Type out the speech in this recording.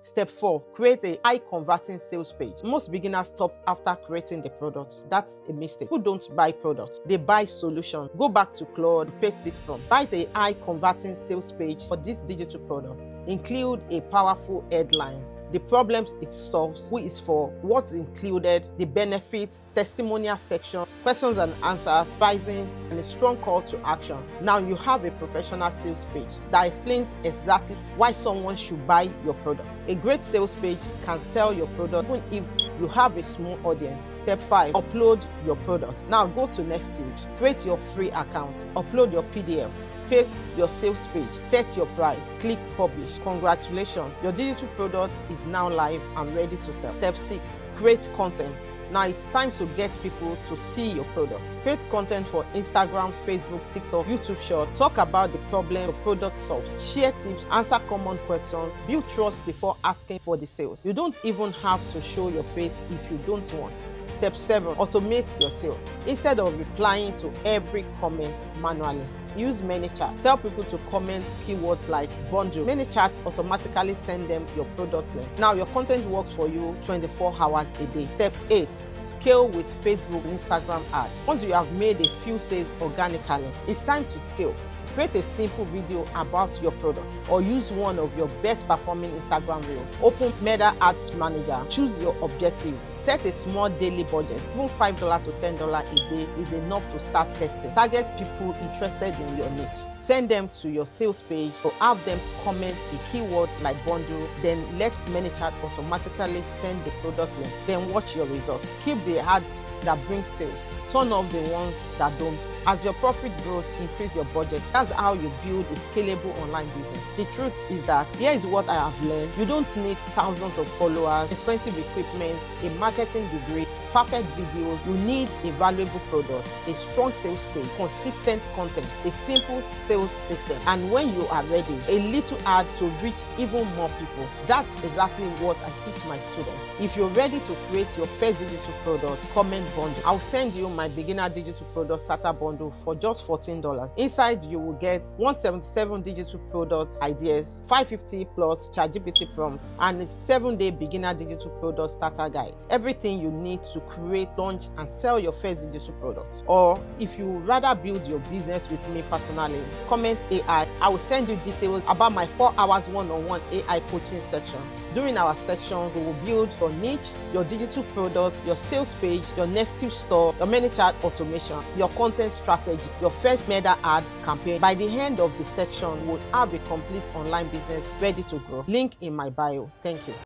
Step 4, create a high converting sales page. Most beginners stop after creating the product. That's a mistake. People don't buy products, they buy solutions. Go back to Claude, paste this prompt. Write a high converting sales page for this digital product. Include a powerful headlines, the problems it solves, who is for, what's included, the benefits, testimonial section, questions and answers, pricing, and a strong call to action. Now you have a professional sales page that explains exactly why someone should buy your product. A great sales page can sell your product even if you have a small audience. Step 5, upload your product. Now go to Nestuge, create your free account, upload your PDF, paste your sales page, set your price, click publish. Congratulations, your digital product is now live and ready to sell. Step 6, create content. Now it's time to get people to see your product. Create content for Instagram, Facebook, TikTok, YouTube Short. Talk about the problem your product solves. Share tips, answer common questions, build trust before asking for the sales. You don't even have to show your face if you don't want. Step 7, automate your sales. Instead of replying to every comment manually, use ManyChat. Tell people to comment keywords like bundle. ManyChat automatically send them your product link. Now your content works for you 24 hours a day. Step 8, scale with Facebook and Instagram ads. Once you have made a few sales organically, it's time to scale. Create a simple video about your product or use one of your best performing Instagram reels. Open Meta Ads Manager. Choose your objective. Set a small daily budget. Even $5 to $10 a day is enough to start testing. Target people interested in your niche. Send them to your sales page or have them comment a keyword like bundle. Then let ManyChat automatically send the product link. Then watch your results. Keep the ads that bring sales. Turn off the ones that don't. As your profit grows, increase your budget. That's how you build a scalable online business. The truth is that here is what I have learned. You don't need thousands of followers, expensive equipment, a marketing degree, perfect videos. You need a valuable product, a strong sales page, consistent content, a simple sales system, and when you are ready, a little ad to reach even more people. That's exactly what I teach my students. If you're ready to create your first digital product, comment bundle. I'll send you my beginner digital product starter bundle for just $14. Inside you will get 177 digital product ideas, 550 plus ChatGPT prompts, and a 7-day beginner digital product starter guide. Everything you need to create, launch, and sell your first digital product. Or if you would rather build your business with me personally, comment AI. I will send you details about my 4 hours one-on-one AI coaching section. During our sections, we will build your niche, your digital product, your sales page, your Nestuge Store, your ManyChat automation, your content strategy, your first Meta ad campaign. By the end of the section, we'll have a complete online business ready to grow. Link in my bio. Thank you.